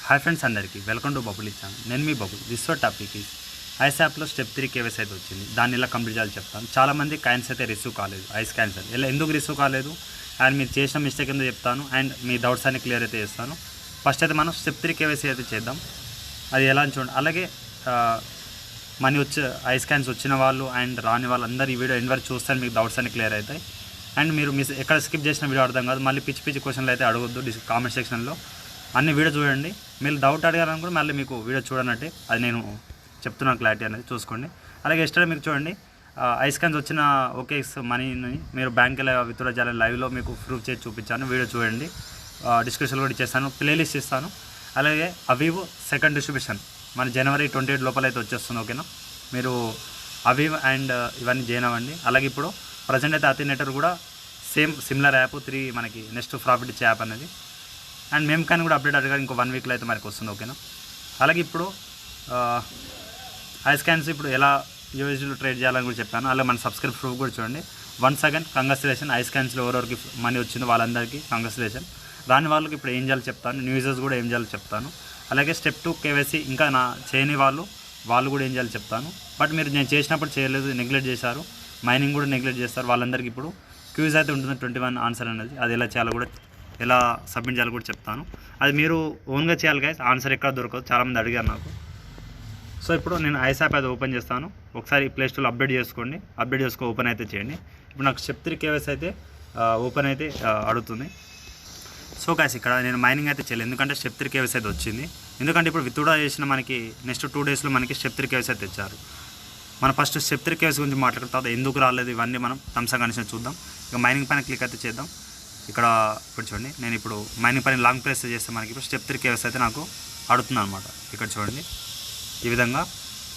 Hi friends అందరికీ welcome to bubble channel. నేను మీ bubble. This topic is Ice యాప్లో స్టెప్ 3 కేవైసీ అయితే వచ్చింది. దాన్ని ఇలా కంప్లీట్ చేయాలి చెప్తాను. చాలామంది కాయిన్స్ అయితే రిసీవ్ కాలేదు, ఐస్ క్యాన్సల్ ఇలా ఎందుకు రిసీవ్ కాలేదు అండ్ మీరు చేసిన మిస్టేక్ ఎందుకు చెప్తాను అండ్ మీ డౌట్స్ అన్ని క్లియర్ అయితే చేస్తాను. ఫస్ట్ అయితే మనం స్టెప్ 3 కేవైసీ అయితే చేద్దాం. అది ఎలా అని చూడండి. అలాగే మనీ ఐస్ క్యాన్స్ వచ్చిన వాళ్ళు అండ్ రాని వాళ్ళు అందరూ ఈ వీడియో ఎండ్ వరకు చూస్తే మీకు డౌట్స్ అన్ని క్లియర్ అవుతాయి. అండ్ మీరు ఎక్కడ స్కిప్ చేసిన వీడియో అర్థం కాదు, మళ్ళీ పిచ్చి పిచ్చి క్వశ్చన్లు అయితే అడగొద్దు కామెంట్ సెక్షన్లో. అన్ని వీడియో చూడండి. మీరు డౌట్ అడిగారని కూడా మళ్ళీ మీకు వీడియో చూడనట్టే, అది నేను చెప్తున్నాను క్లారిటీ అనేది చూసుకోండి. అలాగే ఎక్స్ట్రా మీకు చూడండి, ఐస్ క్యాన్స్ వచ్చిన ఓకే మనీని మీరు బ్యాంక్ విత్డ్రా చేయాలి లైవ్లో మీకు ప్రూఫ్ చేసి చూపించాను. వీడియో చూడండి, డిస్క్రిప్షన్ కూడా ఇచ్చేస్తాను, ప్లేలిస్ట్ ఇస్తాను. అలాగే అవీవో సెకండ్ డిస్ట్రిబ్యూషన్ మన జనవరి 28 లోపల అయితే వచ్చేస్తుంది. ఓకేనా, మీరు అవీవో అండ్ ఇవన్నీ జాయిన్ అవ్వండి. అలాగే ఇప్పుడు ప్రజెంట్ అయితే అథీనేటర్ కూడా సిమిలర్ యాప్ 3 మనకి నెక్స్ట్ ప్రాఫిట్ ఇచ్చే యాప్ అనేది. అండ్ మేము కానీ కూడా అప్డేట్ అడగాలి, ఇంకో 1 వీక్లో అయితే మనకు వస్తుంది. ఓకేనా, అలాగే ఇప్పుడు ఐస్ క్యాన్స్ ఇప్పుడు ఎలా యూఎస్డీలో ట్రేడ్ చేయాలని కూడా చెప్పాను. అలాగే మన సబ్స్క్రైబ్ ప్రూఫ్ కూడా చూడండి. వన్స్ అగైన్ కంగ్రాచులేషన్, ఐస్ క్యాన్స్లో ఎవరెవరికి మనీ వచ్చిందో వాళ్ళందరికీ కంగ్రాచులేషన్. రాని వాళ్ళకి ఇప్పుడు ఏం చేయాలో చెప్తాను, న్యూ యూజర్స్ కూడా ఏం చేయాలో చెప్తాను. అలాగే స్టెప్ 2 కేవైసీ ఇంకా చేయని వాళ్ళు కూడా ఏం చేయాలో చెప్తాను. బట్ మీరు నేను చేసినప్పుడు చేయలేదు, నెగ్లెక్ట్ చేశారు, మైనింగ్ కూడా నెగ్లెక్ట్ చేస్తారు, వాళ్ళందరికీ ఇప్పుడు క్యూజ్ అయితే ఉంటుంది 21 ఆన్సర్ అనేది. అది ఎలా చేయాలో కూడా, ఎలా సబ్మిట్ చేయాలో కూడా చెప్తాను. అది మీరు ఓన్గా చేయాలి గైస్, ఆన్సర్ ఎక్కడ దొరకదు, చాలామంది అడిగారు నాకు. సో ఇప్పుడు నేను ఐస్ యాప్ అయితే ఓపెన్ చేస్తాను. ఒకసారి ప్లే స్టోర్లో అప్డేట్ చేసుకోండి, ఓపెన్ అయితే చేయండి. ఇప్పుడు నాకు స్టెప్ 3 కేవైసీ అయితే ఓపెన్ అయితే అడుగుతుంది. సో గైస్ ఇక్కడ నేను మైనింగ్ అయితే చేయలేదు, ఎందుకంటే స్టెప్ 3 కేవైసీ అయితే వచ్చింది. ఎందుకంటే ఇప్పుడు విత్డ్రా చేసిన మనకి నెక్స్ట్ 2 డేస్లో మనకి స్టెప్ 3 కేవైసీ అయితే తెచ్చారు. మనం ఫస్ట్ స్టెప్ 3 కేవైసీ గురించి మాట్లాడుకున్న తర్వాత ఎందుకు రాలేదు ఇవన్నీ మనం టర్మ్స్ అండ్ కండిషన్స్ చూద్దాం. ఇక మైనింగ్ పైన క్లిక్ అయితే చేద్దాం. ఇక్కడ ఇప్పుడు చూడండి, నేను ఇప్పుడు మైనింగ్ పైన లాంగ్ ప్రెస్ చేస్తే మనకి ఇప్పుడు స్టెప్ 3 కేవైసీ అయితే నాకు అడుగుతుంది అనమాట. ఇక్కడ చూడండి, ఈ విధంగా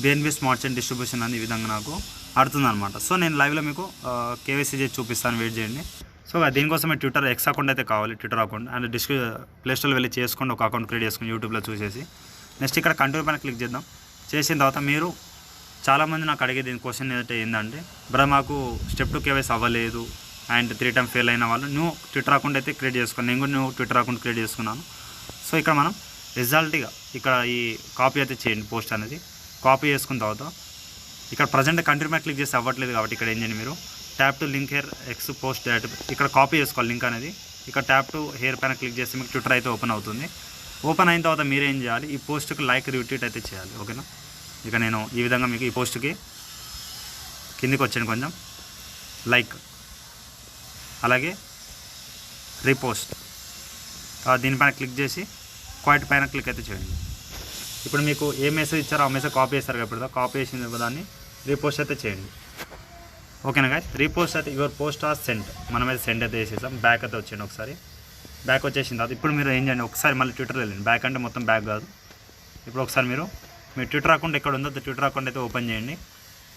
బిఎన్బి స్మార్ట్ చైన్ డిస్ట్రిబ్యూషన్ అని ఈ విధంగా నాకు అడుగుతుంది అనమాట. సో నేను లైవ్లో మీకు కేవైసీ చేసి చూపిస్తాను, వెయిట్ చేయండి. సో దీనికోసమే ట్విట్టర్ ఎక్స్ అకౌంట్ అయితే కావాలి, ట్విట్టర్ అకౌంట్ అండ్ ప్లేస్టోర్లో వెళ్ళి చేసుకోండి, ఒక అకౌంట్ క్రియేట్ చేసుకుని యూట్యూబ్లో చూసేసి. నెక్స్ట్ ఇక్కడ కంటిన్యూ పైన క్లిక్ చేద్దాం. చేసిన తర్వాత మీరు చాలామంది నాకు అడిగే దీని క్వశ్చన్ ఏంటంటే, బ్రదర్ మాకు స్టెప్ 2 కేవైసీ అవ్వలేదు అండ్ 3 టైమ్ ఫెయిల్ అయిన వాళ్ళు న్యూ ట్విట్టర్ అకౌంట్ అయితే క్రియేట్ చేసుకున్నాను. నేను కూడా న్యూ ట్విట్టర్ అకౌంట్ క్రియేట్ చేసుకున్నాను. సో ఇక్కడ మనం రిజల్ట్గా ఇక్కడ ఈ కాపీ అయితే చేయండి, పోస్ట్ అనేది కాపీ చేసుకున్న తర్వాత ఇక్కడ ప్రజెంట్ కంటిన్యూ పైన క్లిక్ చేసి అవ్వట్లేదు కాబట్టి ఇక్కడ ఏం చేయండి, మీరు tap to link hair X post date ఇక్కడ కాపీ చేసుకోవాలి లింక్ అనేది. ఇక్కడ ట్యాప్ టు హెయిర్ పైన క్లిక్ చేస్తే మీకు ట్విట్టర్ అయితే ఓపెన్ అవుతుంది. ఓపెన్ అయిన తర్వాత మీరు ఏం చేయాలి, ఈ పోస్ట్కి లైక్ రిట్వీట్ అయితే చేయాలి. ఓకేనా, ఇక నేను ఈ విధంగా మీకు ఈ పోస్ట్కి కిందికి వచ్చాను కొంచెం లైక్, అలాగే రీపోస్ట్, దీనిపైన క్లిక్ చేసి క్వైట్ పైన క్లిక్ అయితే చేయండి. ఇప్పుడు మీకు ఏ మెసేజ్ ఇచ్చారో ఆ మెసేజ్ కాపీ చేస్తారు కాబట్టి కాపీ చేసిన దాన్ని రీపోస్ట్ అయితే చేయండి. ఓకేనా గాయస్, రీపోస్ట్ అయితే యువర్ పోస్ట్ ఆర్ సెంట్, మనమైతే సెండ్ అయితే చేసేసాం. బ్యాక్ అయితే వచ్చేయండి, ఒకసారి బ్యాక్ వచ్చేసిన తర్వాత ఇప్పుడు మీరు ఏం చేయండి, ఒకసారి మళ్ళీ ట్విట్టర్లో వెళ్ళండి. బ్యాక్ అంటే మొత్తం బ్యాక్ కాదు. ఇప్పుడు ఒకసారి మీరు మీ ట్విట్టర్ అకౌంట్ ఎక్కడ ఉందో ట్విట్టర్ అకౌంట్ అయితే ఓపెన్ చేయండి.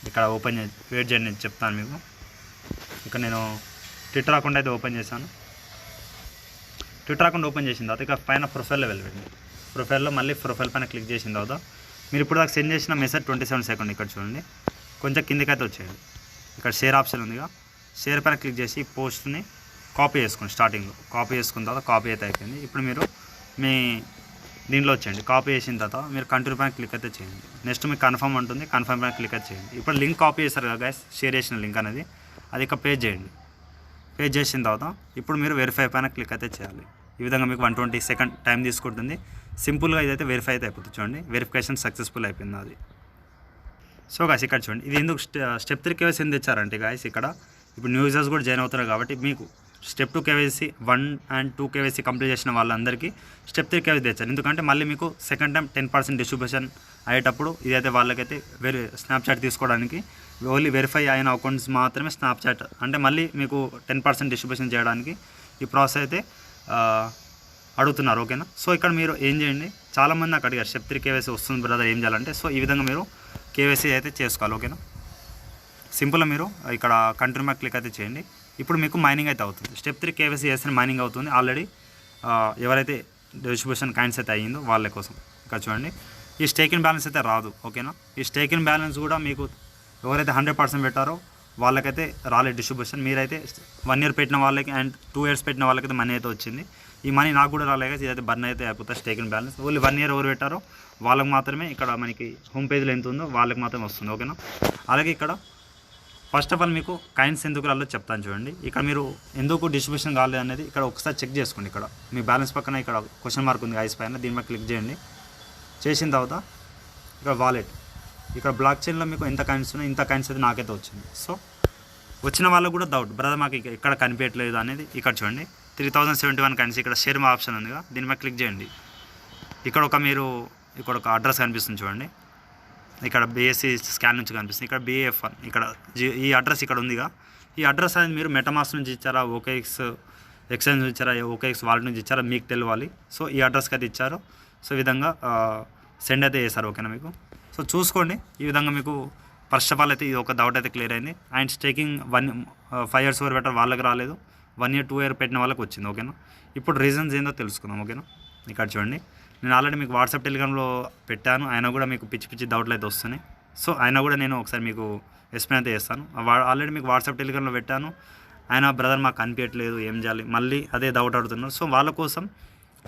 ఇక్కడ ఓపెన్ చేసి వెయిట్ చేయండి, నేను చెప్తాను మీకు. ఇక్కడ నేను ట్విట్టర్ అకౌంట్ అయితే ఓపెన్ చేశాను. ట్విట్టర్ అకౌంట్ ఓపెన్ చేసిన తర్వాత ఇక పైన ప్రొఫైల్లో వెళ్ళండి. ప్రొఫైల్లో మళ్ళీ ప్రొఫైల్ పైన క్లిక్ చేసిన తర్వాత మీరు ఇప్పుడు దాకా సెండ్ చేసిన మెసేజ్ 27 సెకండ్ ఇక్కడ చూడండి, కొంచెం కిందికి అయితే వచ్చేయండి. ఇక్కడ షేర్ ఆప్షన్ ఉందిగా, షేర్ పైన క్లిక్ చేసి పోస్ట్ని కాపీ చేసుకోండి. స్టార్టింగ్లో కాపీ చేసుకున్న తర్వాత కాపీ అయితే అయిపోయింది. ఇప్పుడు మీరు మీ దీంట్లో వచ్చేయండి, కాపీ చేసిన తర్వాత మీరు కంటిన్యూ పైన క్లిక్ అయితే చేయండి. నెక్స్ట్ మీకు కన్ఫర్మ్ ఉంటుంది, కన్ఫర్మ్ పైన క్లిక్ అయితే చేయండి. ఇప్పుడు లింక్ కాపీ చేస్తారు కదా గైస్, షేర్ చేసిన లింక్ అనేది అది ఇక పేజ్ చేయండి. పేజ్ చేసిన తర్వాత ఇప్పుడు మీరు వెరిఫై పైన క్లిక్ అయితే చేయాలి. ఈ విధంగా మీకు 120 సెకండ్ టైం తీసుకుంటుంది. సింపుల్గా ఇదైతే వెరిఫై అయితే అయిపోతుంది. చూడండి, వెరిఫికేషన్ సక్సెస్ఫుల్ అయిపోయింది అది. సో గాయస్ ఇక్కడ చూడండి, ఇది ఎందుకు స్టెప్ 3 కేవైసీ ఎందుకు తెచ్చారంటే గాయస్, ఇక్కడ ఇప్పుడు న్యూ యూజర్స్ కూడా జాయిన్ అవుతున్నారు కాబట్టి మీకు step 2 KYC 1 and 2 KYC complete చేసిన వాళ్ళందరికీ స్టెప్ 3 కేవైసీ తెచ్చారు. ఎందుకంటే మళ్ళీ మీకు సెకండ్ టైం 10% డిస్ట్రిబ్యూషన్ అయ్యేటప్పుడు ఇదైతే వాళ్ళకైతే స్నాప్చాట్ తీసుకోవడానికి ఓన్లీ వెరిఫై అయిన అకౌంట్స్ మాత్రమే స్నాప్చాట్ అంటే మళ్ళీ మీకు 10% డిస్ట్రిబ్యూషన్ చేయడానికి ఈ ప్రాసెస్ అయితే అడుగుతున్నారు. ఓకేనా, సో ఇక్కడ మీరు ఏం చేయండి, చాలామంది నాకు అడిగారు స్టెప్ 3 కేవైసీ వస్తుంది బ్రదర్ ఏం చేయాలంటే, సో ఈ విధంగా మీరు కేవైసీ అయితే చేసుకోవాలి. ఓకేనా, సింపుల్గా మీరు ఇక్కడ కంటిన్యూ క్లిక్ అయితే చేయండి. ఇప్పుడు మీకు మైనింగ్ అయితే అవుతుంది. స్టెప్ 3 కేవైసీ చేస్తే మైనింగ్ అవుతుంది. ఆల్రెడీ ఎవరైతే డిస్ట్రిబ్యూషన్ కాయిన్స్ అయితే అయ్యిందో వాళ్ళ కోసం ఇక్కడ చూడండి, ఈ స్టేకింగ్ బ్యాలెన్స్ అయితే రాదు. ఓకేనా, ఈ స్టేకింగ్ బ్యాలెన్స్ కూడా మీకు ఎవరైతే 100% పెట్టారో వాళ్ళకైతే రాలేదు డిస్ట్రిబ్యూషన్. మీరైతే 1 year పెట్టిన వాళ్ళకి అండ్ 2 years పెట్టిన వాళ్ళకైతే మనీ అయితే వచ్చింది. ఈ మనీ నాకు కూడా రాలేక ఇదైతే బర్న్ అయితే అయిపోతుంది స్టేకింగ్ బ్యాలెన్స్. ఓన్లీ 1 ఇయర్ ఎవరు పెట్టారో వాళ్ళకి మాత్రమే ఇక్కడ మనకి హోమ్ పేజ్లో ఎంత ఉందో వాళ్ళకి మాత్రమే వస్తుంది. ఓకేనా. అలాగే ఇక్కడ ఫస్ట్ ఆఫ్ ఆల్ మీకు కాయిన్స్ ఎందుకు రాలో చెప్తాను చూడండి. ఇక్కడ మీరు ఎందుకు డిస్ట్రిబ్యూషన్ కాలేదు అనేది ఇక్కడ ఒకసారి చెక్ చేసుకోండి. ఇక్కడ మీ బ్యాలెన్స్ పక్కన ఇక్కడ క్వశ్చన్ మార్క్ ఉంది ఐస్ పైన, దీని మీద క్లిక్ చేయండి. చేసిన తర్వాత ఇక్కడ వాలెట్, ఇక్కడ బ్లాక్ చైన్లో మీకు ఎంత కాయిన్స్ ఉన్నాయి, ఇంత కాయిన్స్ అయితే నాకైతే వచ్చింది. సో వచ్చిన వాళ్ళకు కూడా డౌట్, బ్రదర్ మాకు ఇక్కడ కనిపించట్లేదు అనేది. ఇక్కడ చూడండి 3071 కాయిన్స్, ఇక్కడ షేర్ మా ఆప్షన్ ఉందిగా, దీని మీద క్లిక్ చేయండి. ఇక్కడ ఒక అడ్రస్ కనిపిస్తుంది చూడండి, ఇక్కడ బిఎస్సి స్కాన్ నుంచి కనిపిస్తుంది. ఇక్కడ BAF1 ఇక్కడ ఈ అడ్రస్ ఇక్కడ ఉందిగా, ఈ అడ్రస్ అనేది మీరు మెటమాస్ నుంచి ఇచ్చారా, OKX ఎక్స్చేంజ్ నుంచి ఇచ్చారా, OKX వాలెట్ నుంచి ఇచ్చారా మీకు తెలియాలి. సో ఈ అడ్రస్కి అయితే ఇచ్చారు. సో ఈ విధంగా సెండ్ అయితే చేస్తారు. ఓకేనా మీకు. సో చూసుకోండి. ఈ విధంగా మీకు ఫస్ట్ ఆఫ్ ఆల్ అయితే ఇది ఒక డౌట్ అయితే క్లియర్ అయింది. అండ్ స్టేకింగ్ 5 years వరకు పెట్టారు, వాళ్ళకి రాలేదు. 1 year 2 year పెట్టిన వాళ్ళకి వచ్చింది. ఓకేనా. ఇప్పుడు రీజన్స్ ఏందో తెలుసుకుందాం. ఓకేనా. ఇక్కడ చూడండి, నేను ఆల్రెడీ మీకు వాట్సాప్ టెలిగ్రామ్లో పెట్టాను, అయినా కూడా మీకు పిచ్చి డౌట్లు అయితే వస్తున్నాయి. సో అయినా కూడా నేను ఒకసారి మీకు ఎక్స్ప్లెయిన్ అయితే చేస్తాను. ఆల్రెడీ మీకు వాట్సాప్ టెలిగ్రామ్లో పెట్టాను, ఆయన బ్రదర్ మాకు కనిపించట్లేదు ఏం చేయాలి, మళ్ళీ అదే డౌట్ అడుగుతున్నారు. సో వాళ్ళ కోసం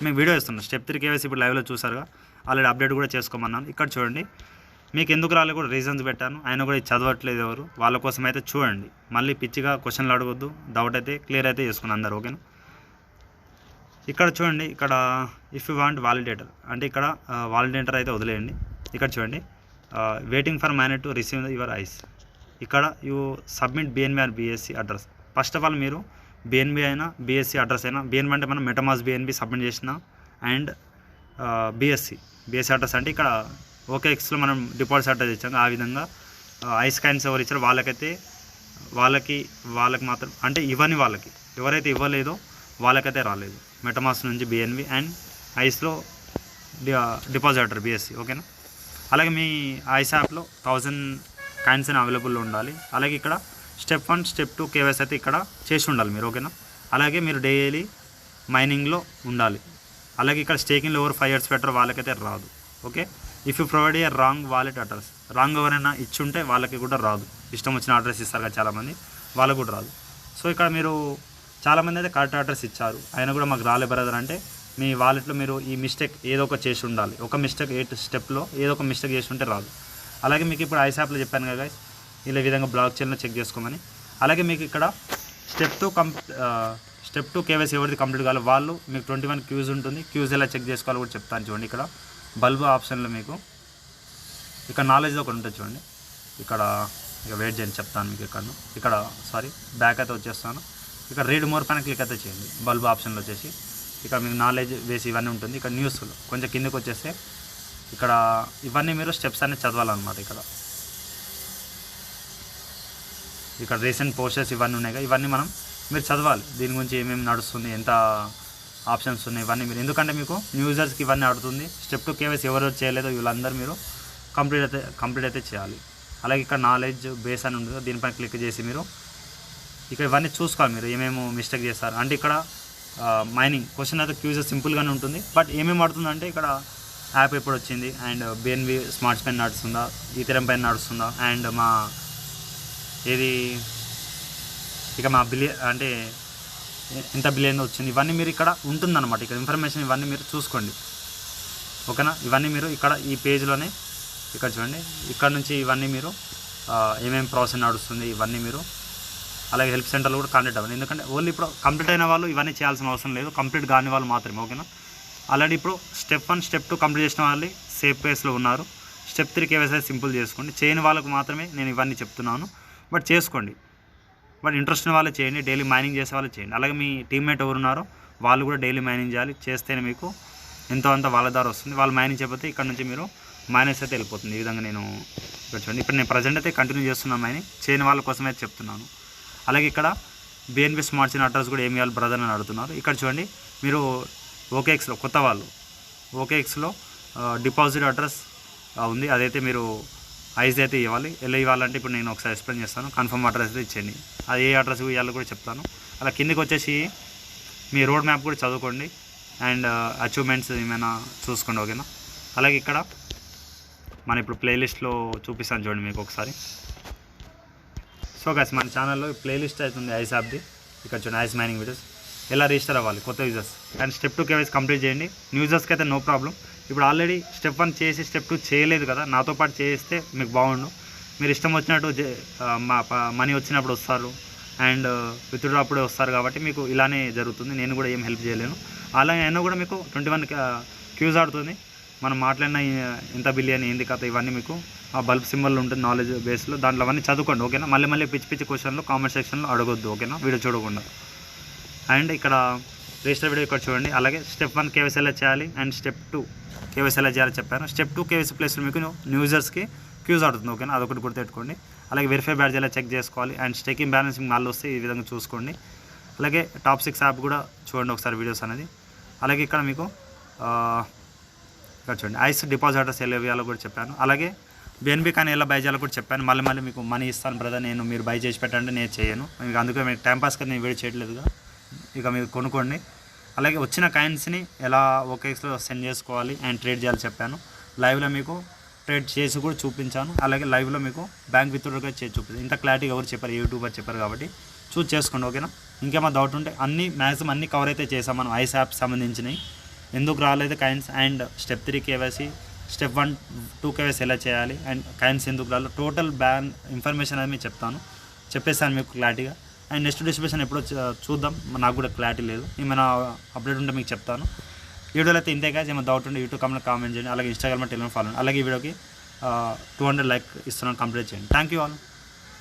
మేము వీడియో ఇస్తున్నాం. స్టెప్ 3 KYC ఇప్పుడు లైవ్లో చూసారుగా, ఆల్రెడీ అప్డేట్ కూడా చేసుకోమన్నాను. ఇక్కడ చూడండి, మీకు ఎందుకు రాలేదు కూడా రీజన్స్ పెట్టాను, ఆయన కూడా చదవట్లేదు ఎవరు, వాళ్ళ కోసం అయితే చూడండి. మళ్ళీ పిచ్చిగా క్వశ్చన్లు అడగొద్దు, డౌట్ అయితే క్లియర్ అయితే చేసుకుని అందరు. ఓకేనా. ఇక్కడ చూడండి, ఇక్కడ ఇఫ్ యూ వాంట్ వాలిడేటర్ అంటే ఇక్కడ వాలిడేటర్ అయితే వదిలేయండి. ఇక్కడ చూడండి, waiting for mainnet to receive your Ice. ఇక్కడ you submit BNB or BSC address. First of all మీరు BNB అయినా BSC అడ్రస్ అయినా, BNB అంటే మనం మెటమాస్ BNB సబ్మిట్ చేసిన, అండ్ BSC అడ్రస్ అంటే ఇక్కడ OKXలో మనం డిపాజిట్ అడ్రస్ ఇచ్చాము. ఆ విధంగా ఐస్ కాయిన్స్ ఎవరు ఇచ్చారో వాళ్ళకి మాత్రం అంటే ఇవ్వని వాళ్ళకి, ఎవరైతే ఇవ్వలేదో వాళ్ళకైతే రాలేదు. మెటమాస్ నుంచి BNB అండ్ ఐస్లో డిపాజిటర్ BSC. ఓకేనా. అలాగే మీ ఐస్ యాప్లో 1000 కాయిన్స్ అని అవైలబుల్లో ఉండాలి. అలాగే ఇక్కడ స్టెప్ 1 స్టెప్ 2 KYC అయితే ఇక్కడ చేసి ఉండాలి మీరు. ఓకేనా. అలాగే మీరు డైలీ మైనింగ్లో ఉండాలి. అలాగే ఇక్కడ స్టేకింగ్లో ఎవరు 5 years పెట్టారో వాళ్ళకైతే రాదు. Okay. If you provide a wrong wallet address, wrong ఎవరైనా ఇచ్చుంటే వాళ్ళకి కూడా రాదు. ఇష్టం వచ్చిన అడ్రస్ ఇస్తారు కదా చాలామంది, వాళ్ళకు కూడా రాదు. సో ఇక్కడ మీరు చాలామంది అయితే కరెక్ట్ అడ్రస్ ఇచ్చారు, అయినా కూడా మాకు రాలే బ్రదర్ అంటే మీ వాలెట్లో మీరు ఈ మిస్టేక్ ఏదో ఒక చేసి ఉండాలి. ఒక మిస్టేక్ 8 స్టెప్లో ఏదో ఒక మిస్టేక్ చేసి ఉంటే రాదు. అలాగే మీకు ఇప్పుడు ఐస్ యాప్లో చెప్పాను కదా గైస్, ఇలా విధంగా బ్లాక్ చైన్లో చెక్ చేసుకోమని. అలాగే మీకు ఇక్కడ స్టెప్ 2 KYC ఎవరిది కంప్లీట్ కావాలి వాళ్ళు, మీకు 21 క్యూజ్ ఉంటుంది. క్యూజ్ ఎలా చెక్ చేసుకోవాలో కూడా చెప్తాను చూడండి. ఇక్కడ బల్బ్ ఆప్షన్లో మీకు ఇక్కడ నాలెడ్జ్లో ఒకటి ఉంటుంది చూడండి. ఇక్కడ వెయిట్ చేయండి చెప్తాను మీకు. ఇక్కడ బ్యాక్ అయితే వచ్చేస్తాను. ఇక్కడ రీడ్ మోర్ పైన క్లిక్ అయితే చేయండి. బల్బ్ ఆప్షన్లో వచ్చేసి ఇక్కడ మీకు నాలెడ్జ్ వేసి ఇవన్నీ ఉంటుంది. ఇక్కడ న్యూస్లో కొంచెం కిందకి వచ్చేస్తే ఇక్కడ ఇవన్నీ మీరు స్టెప్స్ అన్నీ చదవాలన్నమాట. ఇక్కడ రీసెంట్ పోస్టర్స్ ఇవన్నీ ఉన్నాయి, ఇవన్నీ మీరు చదవాలి. దీని గురించి ఏమేమి నడుస్తుంది, ఎంత ఆప్షన్స్ ఉన్నాయి, ఇవన్నీ మీరు, ఎందుకంటే మీకు న్యూ యూజర్స్కి ఇవన్నీ అడుగుతుంది. స్టెప్ 2 KYC ఎవరు చేయలేదో వీళ్ళందరూ మీరు కంప్లీట్ అయితే చేయాలి. అలాగే ఇక్కడ నాలెడ్జ్ బేస్ అని ఉంటుంది, దీనిపైన క్లిక్ చేసి మీరు ఇక్కడ ఇవన్నీ చూసుకోవాలి. మీరు ఏమేమో మిస్టేక్ చేస్తారు అంటే ఇక్కడ మైనింగ్ క్వశ్చన్ అయితే క్యూజ్ సింపుల్గానే ఉంటుంది. బట్ ఏమేమి ఆడుతుందంటే ఇక్కడ యాప్ ఎప్పుడు వచ్చింది, అండ్ BNB స్మార్ట్ పైన నడుస్తుందా, ఈథెరియం పైన నడుస్తుందా, అండ్ మా బిలియన్ అంటే ఎంత బిలియన్ వచ్చింది, ఇవన్నీ మీరు ఇక్కడ ఉంటుందన్నమాట. ఇక్కడ ఇన్ఫర్మేషన్ ఇవన్నీ మీరు చూసుకోండి. ఓకేనా. ఇవన్నీ మీరు ఇక్కడ ఈ పేజ్లోనే ఇక్కడ చూడండి, ఇక్కడ నుంచి ఇవన్నీ మీరు ఏమేమి ప్రాసెస్ నడుస్తుంది ఇవన్నీ మీరు, అలాగే హెల్ప్ సెంటర్లో కూడా కాంటాక్ట్ అవ్వండి. ఎందుకంటే ఓన్లీ ఇప్పుడు కంప్లీట్ అయిన వాళ్ళు ఇవన్నీ చేయాల్సిన అవసరం లేదు, కంప్లీట్ కాని వాళ్ళు మాత్రమే. ఓకేనా. ఆల్రెడీ ఇప్పుడు స్టెప్ 1 స్టెప్ 2 కంప్లీట్ చేసిన వాళ్ళు సేఫ్ ప్లేస్లో ఉన్నారు. స్టెప్ 3 KYC సింపుల్ చేసుకోండి. చేయని వాళ్ళకు మాత్రమే నేను ఇవన్నీ చెప్తున్నాను. బట్ చేసుకోండి, బట్ ఇంట్రెస్ట్ ఉన్న వాళ్ళే చేయండి. డైలీ మైనింగ్ చేసే వాళ్ళు చేయండి. అలాగే మీ టీమ్మేట్ ఎవరు ఉన్నారో వాళ్ళు కూడా డైలీ మైనింగ్ చేయాలి. చేస్తేనే మీకు ఎంతో అంత వాళ్ళ ద్వారా వస్తుంది. వాళ్ళు మైనింగ్ చేయకపోతే ఇక్కడ నుంచి మీరు మైనస్ అయితే వెళ్ళిపోతుంది. ఈ విధంగా నేను ఇక్కడ చూడండి, ఇప్పుడు నేను ప్రజెంట్ అయితే కంటిన్యూ చేస్తున్నాను మైనింగ్. చేయని వాళ్ళ కోసం అయితే చెప్తున్నాను. అలాగే ఇక్కడ BNB స్మార్ట్ చైన్ అడ్రస్ కూడా ఏమి ఇవ్వాలి బ్రదర్ అని అడుగుతున్నారు. ఇక్కడ చూడండి, మీరు OKXలో కొత్త వాళ్ళు OKXలో డిపాజిట్ అడ్రస్ ఉంది, అదైతే మీరు ఐస్ అయితే ఇవ్వాలి. ఎలా ఇవ్వాలంటే ఇప్పుడు నేను ఒకసారి ఎక్స్ప్లెయిన్ చేస్తాను. కన్ఫర్మ్ అడ్రస్ అయితే ఇచ్చేయండి. అది ఏ అడ్రస్ ఇవ్వాలో కూడా చెప్తాను. అలా కిందకి వచ్చేసి మీ రోడ్ మ్యాప్ కూడా చదువుకోండి, అండ్ అచీవ్మెంట్స్ ఏమైనా చూసుకోండి. ఓకేనా. అలాగే ఇక్కడ మన ఇప్పుడు ప్లేలిస్ట్లో చూపిస్తాను చూడండి మీకు ఒకసారి. సో గైస్ మన ఛానల్లో ప్లేలిస్ట్ అవుతుంది ఐస్ యాప్ది. ఇక్కడ చూడండి ఐస్ మైనింగ్ వీడియోస్. ఎలా రిజిస్టర్ అవ్వాలి కొత్త users. And step 2 KYC complete చేయండి. న్యూ యూజర్స్కి అయితే నో ప్రాబ్లం. ఇప్పుడు ఆల్రెడీ స్టెప్ 1 చేసి స్టెప్ 2 చేయలేదు కదా, నాతో పాటు చేస్తే మీకు బాగుండు. మీరు ఇష్టం వచ్చినట్టు మనీ వచ్చినప్పుడు వస్తారు అండ్ విత్డ్రా అప్పుడే వస్తారు కాబట్టి మీకు ఇలానే జరుగుతుంది. నేను కూడా ఏం హెల్ప్ చేయలేను. అలాగే అయినా కూడా మీకు 21 క్యూజ్ ఆడుతుంది. మనం మాట్లాడిన ఎంత బిలియన్ ఏంది కథ ఇవన్నీ మీకు ఆ బల్బ్ సింబల్ ఉంటుంది నాలెడ్జ్ బేస్లో, దాంట్లో అవన్నీ చదువుకోండి ఓకేనా. మళ్ళీ పిచ్చి పిచ్చి క్వశ్చన్లు కామెంట్ సెక్షన్లో అడగొద్దు ఓకేనా, వీడియో చూడకుండా. అండ్ ఇక్కడ రిజిస్టర్ వీడియో ఇక్కడ చూడండి. అలాగే స్టెప్ 1 కేవైసీ ఎలా చేయాలి అండ్ స్టెప్ 2 కేవైసీ ఎలా చేయాలో చెప్పాను. స్టెప్ 2 కేవైసీ ప్లేస్లో మీకు న్యూ యూజర్స్కి క్యూజ్ ఆడుతుంది ఓకేనా, అదొకటి గుర్తుపెట్టుకోండి. అలాగే వెరిఫై బ్యాడ్జ్ ఎలా చెక్ చేసుకోవాలి అండ్ స్టేకింగ్ బ్యాలెన్సింగ్ మళ్ళీ వస్తే ఈ విధంగా చూసుకోండి. అలాగే టాప్ 6 యాప్ కూడా చూడండి ఒకసారి వీడియోస్ అనేది. అలాగే ఇక్కడ మీకు ఇక్కడ చూడండి ఐస్ డిపాజిటర్స్ ఎలా వేయాలో కూడా చెప్పాను. అలాగే బిఎన్బి కానీ ఎలా బై చేయాలో కూడా చెప్పాను. మళ్ళీ మీకు మనీ ఇస్తాను బ్రదర్, మీరు బై చేసి పెట్టండి, నేను చేయను. మీకు అందుకే మీకు టైంపాస్ కదా నేను వీడియో చేయట్లేదుగా, ఇక మీరు కొనుక్కోండి. అలాగే వచ్చిన కాయిన్స్ని ఎలా ఓకేస్లో సెండ్ చేసుకోవాలి అండ్ ట్రేడ్ చేయాలి చెప్పాను. లైవ్లో మీకు ట్రేడ్ చేసి కూడా చూపించాను. అలాగే లైవ్లో మీకు బ్యాంక్ విత్డ్రా చేసి చూపించాను. ఇంత క్లారిటీగా ఎవరు చెప్పారు, యూట్యూబర్ చెప్పారు కాబట్టి చూస్ చేసుకోండి ఓకేనా. ఇంకేమో డౌట్ ఉంటే మ్యాక్సిమం అన్ని కవర్ అయితే చేసాం మనం ఐస్ యాప్ సంబంధించినవి. ఎందుకు రాలేదు coins and step 3 KYC, step 1 2 KYC ఎలా చేయాలి అండ్ కాయిన్స్ ఎందుకు రాలేదు, టోటల్ బ్యాన్ ఇన్ఫర్మేషన్ అనేది మీకు చెప్పేసాను మీకు క్లారిటీగా. అండ్ నెక్స్ట్ డిస్ట్రిబ్యూషన్ ఎప్పుడో చూద్దాం, నాకు కూడా క్లారిటీ లేదు. ఏమైనా అప్డేట్ ఉంటే మీకు చెప్తాను. వీడియోలో అయితే ఇంతే కాదు, ఏమైనా డౌట్ ఉంటే యూట్యూబ్ కామెంట్ చేయండి. అలాగే ఇన్స్టాగ్రామ్లో టెలిగ్రామ్ ఫాలో. అలాగే ఈ వీడియోకి 200 లైక్ ఇస్తున్నాను, కంప్లీట్ చేయండి. Thank you all.